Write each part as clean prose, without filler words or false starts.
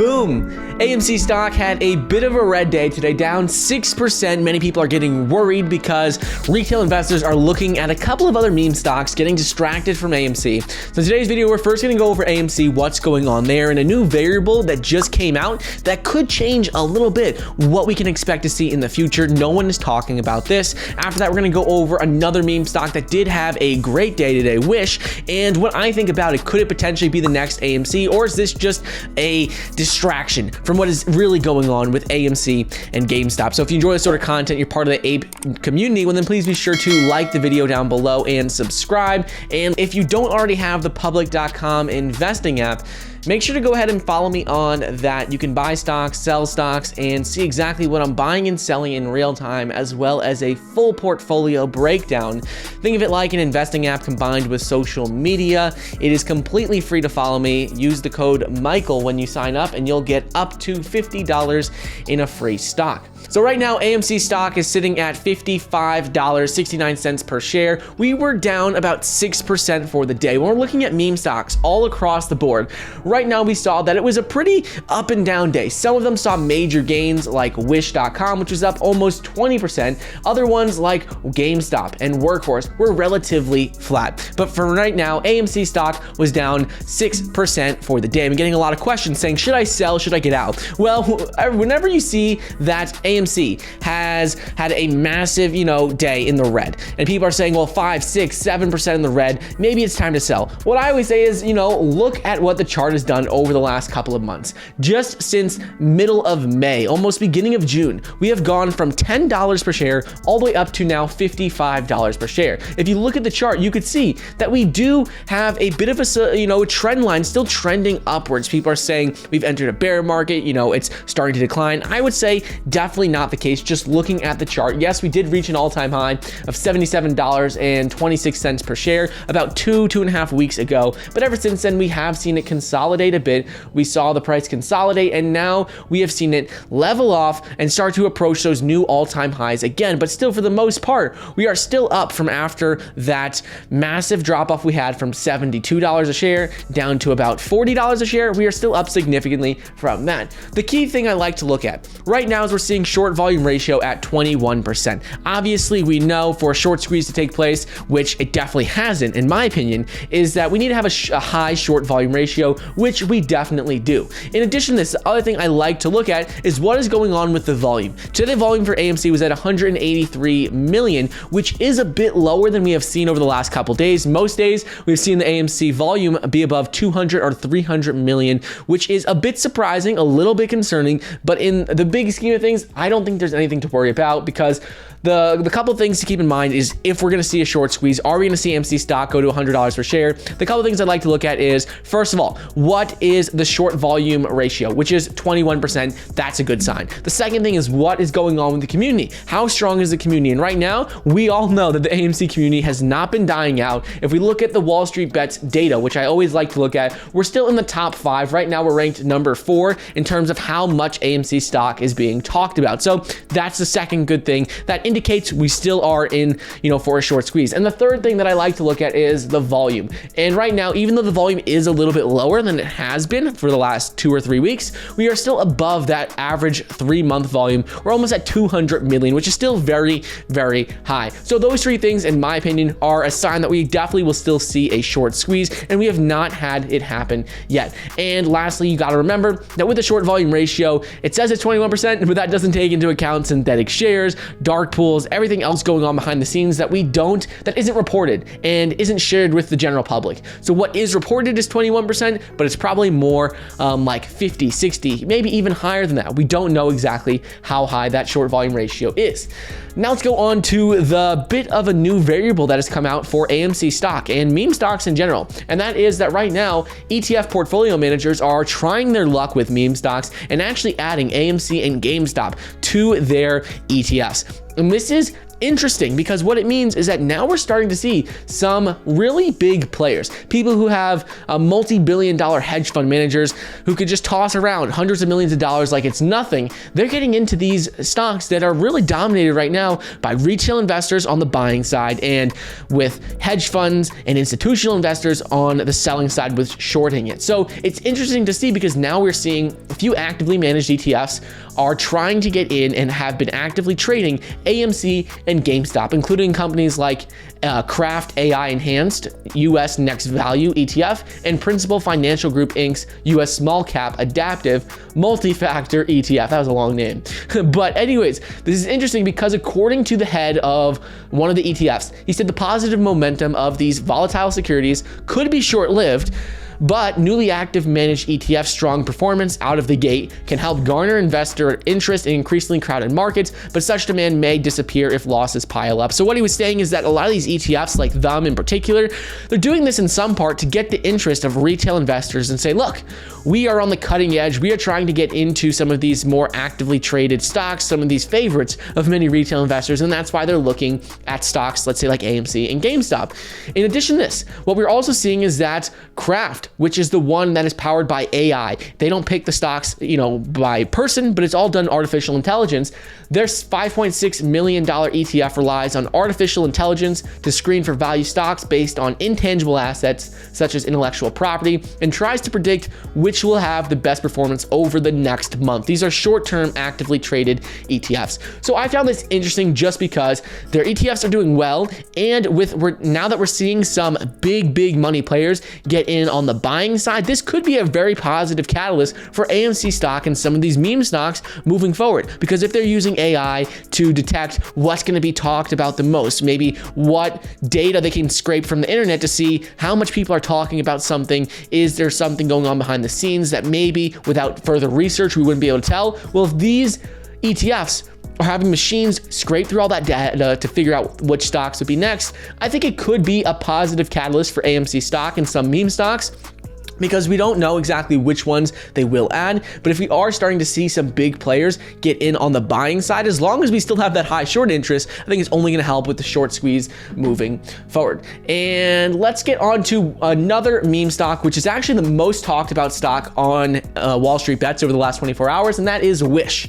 Boom! AMC stock had a bit of a red day today, down 6%. Many people are getting worried because retail investors are looking at a couple of other meme stocks, getting distracted from AMC. So in today's video, we're first going to go over AMC, what's going on there, and a new variable that just came out that could change a little bit what we can expect to see in the future. No one is talking about this. After that, we're going to go over another meme stock that did have a great day today, Wish, and what I think about it. Could it potentially be the next AMC, or is this just a distraction from what is really going on with AMC and GameStop? So if you enjoy this sort of content, you're part of the Ape community, well then please be sure to like the video down below and subscribe. And if you don't already have the public.com investing app, make sure to go ahead and follow me on that. You can buy stocks, sell stocks, and see exactly what I'm buying and selling in real time, as well as a full portfolio breakdown. Think of it like an investing app combined with social media. It is completely free to follow me. Use the code Michael when you sign up, and you'll get up to $50 in a free stock. So right now, AMC stock is sitting at $55.69 per share. We were down about 6% for the day. When we're looking at meme stocks all across the board, right now we saw that it was a pretty up and down day. Some of them saw major gains like Wish.com, which was up almost 20%. Other ones like GameStop and Workhorse were relatively flat. But for right now, AMC stock was down 6% for the day. I'm getting a lot of questions saying, should I sell? Should I get out? Well, whenever you see that AMC has had a massive, day in the red, and people are saying, well, 5, 6, 7% in the red, maybe it's time to sell. What I always say is, look at what the chart has done over the last couple of months. Just since middle of May, almost beginning of June, we have gone from $10 per share all the way up to now $55 per share. If you look at the chart, you could see that we do have a bit of a trend line still trending upwards. People are saying we've entered a bear market, it's starting to decline. I would say definitely not the case. Just looking at the chart, yes, we did reach an all-time high of $77.26 per share about two and a half weeks ago, but ever since then we have seen it consolidate a bit. We saw the price consolidate, and now we have seen it level off and start to approach those new all-time highs again. But still, for the most part, we are still up from after that massive drop-off we had from $72 a share down to about $40 a share. We are still up significantly from that. The key thing I like to look at right now is we're seeing short volume ratio at 21%. Obviously, we know for a short squeeze to take place, which it definitely hasn't, in my opinion, is that we need to have a high short volume ratio, which we definitely do. In addition to this, the other thing I like to look at is what is going on with the volume. Today, the volume for AMC was at 183 million, which is a bit lower than we have seen over the last couple days. Most days, we've seen the AMC volume be above 200 or 300 million, which is a bit surprising, a little bit concerning, but in the big scheme of things, I don't think there's anything to worry about, because the couple things to keep in mind is if we're going to see a short squeeze, are we going to see AMC stock go to $100 per share? The couple things I'd like to look at is, first of all, what is the short volume ratio, which is 21%. That's a good sign. The second thing is what is going on with the community. How strong is the community? And right now, we all know that the AMC community has not been dying out. If we look at the Wall Street Bets data, which I always like to look at, we're still in the top 5. Right now, we're ranked number 4 in terms of how much AMC stock is being talked about. So that's the second good thing that indicates we still are in, for a short squeeze. And the third thing that I like to look at is the volume. And right now, even though the volume is a little bit lower than it has been for the last 2 or 3 weeks, we are still above that average 3-month volume. We're almost at 200 million, which is still very, very high. So those 3 things, in my opinion, are a sign that we definitely will still see a short squeeze, and we have not had it happen yet. And lastly, you got to remember that with the short volume ratio, it says it's 21%, but that doesn't take into account synthetic shares, dark pools, everything else going on behind the scenes that isn't reported and isn't shared with the general public. So what is reported is 21%, but it's probably more like 50, 60, maybe even higher than that. We don't know exactly how high that short volume ratio is. Now let's go on to the bit of a new variable that has come out for AMC stock and meme stocks in general. And that is that right now, ETF portfolio managers are trying their luck with meme stocks and actually adding AMC and GameStop to their ETFs. And this is interesting because what it means is that now we're starting to see some really big players, people who have multi-billion-dollar hedge fund managers who could just toss around hundreds of millions of dollars like it's nothing. They're getting into these stocks that are really dominated right now by retail investors on the buying side and with hedge funds and institutional investors on the selling side with shorting it. So it's interesting to see because now we're seeing a few actively managed ETFs are trying to get in and have been actively trading AMC and GameStop, including companies like Kraft AI Enhanced US Next Value ETF and Principal Financial Group Inc.'s US Small Cap Adaptive Multi-Factor ETF. That was a long name. But anyways, this is interesting because according to the head of one of the ETFs, he said the positive momentum of these volatile securities could be short-lived, but newly active managed ETF strong performance out of the gate can help garner investor interest in increasingly crowded markets, but such demand may disappear if losses pile up. So what he was saying is that a lot of these ETFs, like them in particular, they're doing this in some part to get the interest of retail investors and say, look, we are on the cutting edge. We are trying to get into some of these more actively traded stocks, some of these favorites of many retail investors, and that's why they're looking at stocks, let's say like AMC and GameStop. In addition to this, what we're also seeing is that Kraft, which is the one that is powered by AI. They don't pick the stocks, by person, but it's all done artificial intelligence. Their $5.6 million ETF relies on artificial intelligence to screen for value stocks based on intangible assets such as intellectual property and tries to predict which will have the best performance over the next month. These are short-term actively traded ETFs. So I found this interesting just because their ETFs are doing well, and now that we're seeing some big money players get in on the buying side, this could be a very positive catalyst for AMC stock and some of these meme stocks moving forward. Because if they're using AI to detect what's going to be talked about the most, maybe what data they can scrape from the internet to see how much people are talking about something, is there something going on behind the scenes that maybe without further research we wouldn't be able to tell? Well, if these ETFs are having machines scrape through all that data to figure out which stocks would be next, I think it could be a positive catalyst for AMC stock and some meme stocks, because we don't know exactly which ones they will add. But if we are starting to see some big players get in on the buying side, as long as we still have that high short interest, I think it's only going to help with the short squeeze moving forward. And let's get on to another meme stock, which is actually the most talked about stock on Wall Street Bets over the last 24 hours, and that is Wish.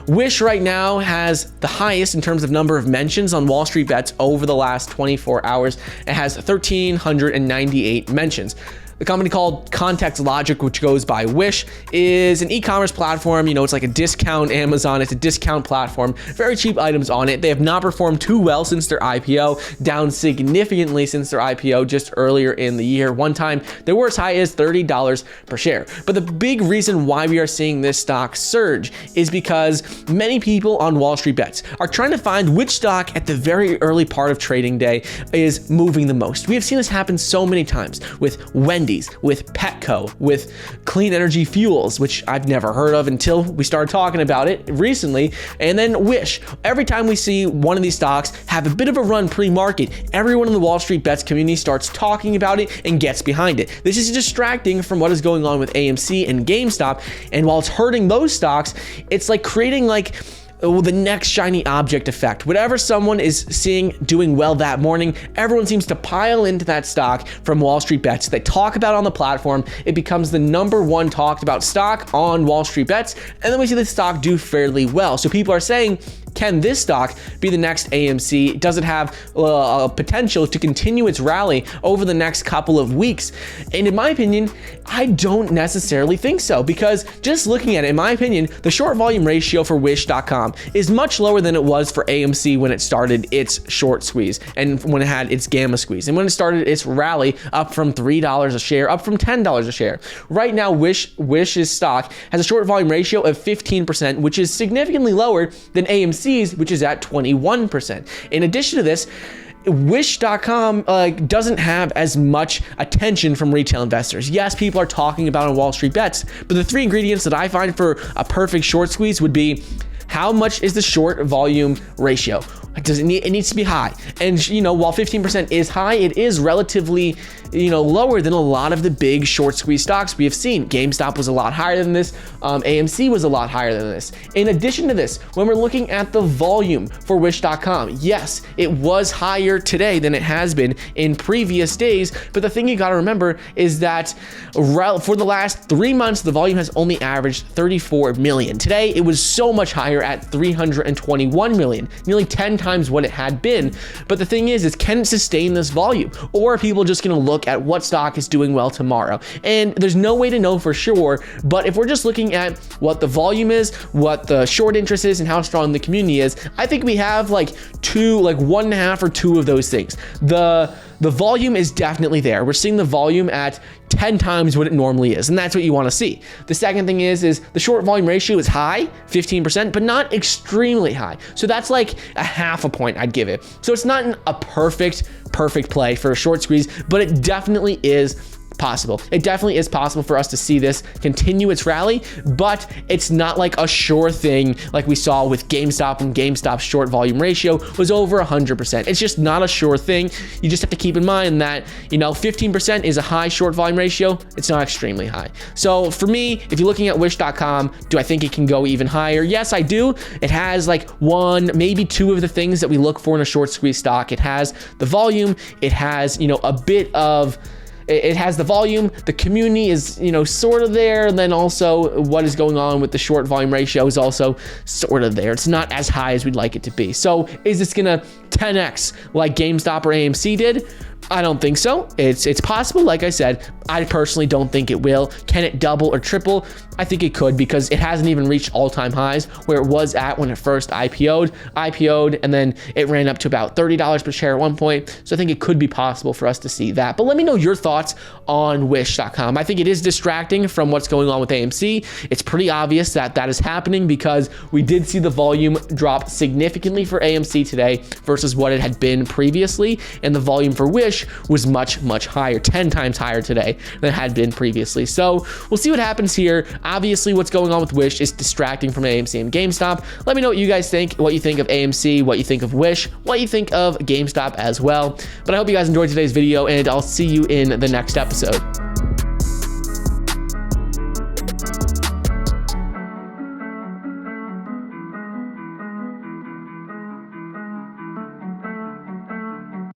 Wish right now has the highest in terms of number of mentions on Wall Street Bets over the last 24 hours. It has 1,398 mentions. The company called Context Logic, which goes by Wish, is an e-commerce platform. It's like a discount Amazon. It's a discount platform. Very cheap items on it. They have not performed too well since their IPO, down significantly since their IPO just earlier in the year. One time, they were as high as $30 per share. But the big reason why we are seeing this stock surge is because many people on Wall Street Bets are trying to find which stock at the very early part of trading day is moving the most. We have seen this happen so many times with Wendy's, with Petco, with Clean Energy Fuels, which I've never heard of until we started talking about it recently, and then Wish. Every time we see one of these stocks have a bit of a run pre-market, everyone in the Wall Street Bets community starts talking about it and gets behind it. This is distracting from what is going on with AMC and GameStop, and while it's hurting those stocks, it's like creating the next shiny object effect. Whatever someone is seeing doing well that morning, everyone seems to pile into that stock from Wall Street Bets. They talk about it on the platform. It becomes the number one talked about stock on Wall Street Bets, and then we see the stock do fairly well. So people are saying, can this stock be the next AMC? Does it have potential to continue its rally over the next couple of weeks? And in my opinion, I don't necessarily think so, because just looking at it, in my opinion, the short volume ratio for Wish.com is much lower than it was for AMC when it started its short squeeze and when it had its gamma squeeze and when it started its rally up from $3 a share, up from $10 a share. Right now, Wish's stock has a short volume ratio of 15%, which is significantly lower than AMC's, which is at 21%. In addition to this, Wish.com doesn't have as much attention from retail investors. Yes, people are talking about on Wall Street Bets, but the three ingredients that I find for a perfect short squeeze would be: how much is the short volume ratio? It needs to be high. And you know, while 15% is high, it is relatively, you know, lower than a lot of the big short squeeze stocks we have seen. GameStop was a lot higher than this. AMC was a lot higher than this. In addition to this, when we're looking at the volume for Wish.com, yes, it was higher today than it has been in previous days. But the thing you got to remember is that for the last 3 months, the volume has only averaged 34 million. Today, it was so much higher at 321 million, nearly 10 times what it had been. But the thing is can it sustain this volume? Or are people just going to look at what stock is doing well tomorrow? And there's no way to know for sure. But if we're just looking at what the volume is, what the short interest is, and how strong the community is, I think we have like 1.5 or 2 of those things. The volume is definitely there. We're seeing the volume at 10 times what it normally is, and that's what you want to see. The second thing is the short volume ratio is high, 15%, but not extremely high. So that's like a 0.5 point I'd give it. So it's not a perfect play for a short squeeze, but it definitely is possible. It definitely is possible for us to see this continue its rally, but it's not like a sure thing like we saw with GameStop when GameStop's short volume ratio was over 100%. It's just not a sure thing. You just have to keep in mind that, you know, 15% is a high short volume ratio. It's not extremely high. So for me, if you're looking at Wish.com, do I think it can go even higher? Yes, I do. It has like 1, maybe 2 of the things that we look for in a short squeeze stock. It has the volume. It has, you know, it has the volume, the community is, you know, sort of there, and then also what is going on with the short volume ratio is also sort of there. It's not as high as we'd like it to be. So is this gonna 10x like GameStop or AMC did? I don't think so. It's possible. Like I said, I personally don't think it will. Can it double or triple? I think it could, because it hasn't even reached all-time highs where it was at when it first IPO'd, and then it ran up to about $30 per share at one point. So I think it could be possible for us to see that. But let me know your thoughts on Wish.com. I think it is distracting from what's going on with AMC. It's pretty obvious that that is happening because we did see the volume drop significantly for AMC today versus what it had been previously, and the volume for Wish was much higher, 10 times higher today than it had been previously. So we'll see what happens here. Obviously, what's going on with Wish is distracting from AMC and GameStop. Let me know what you guys think, what you think of AMC, what you think of Wish, what you think of GameStop as well. But I hope you guys enjoyed today's video, and I'll see you in the next episode.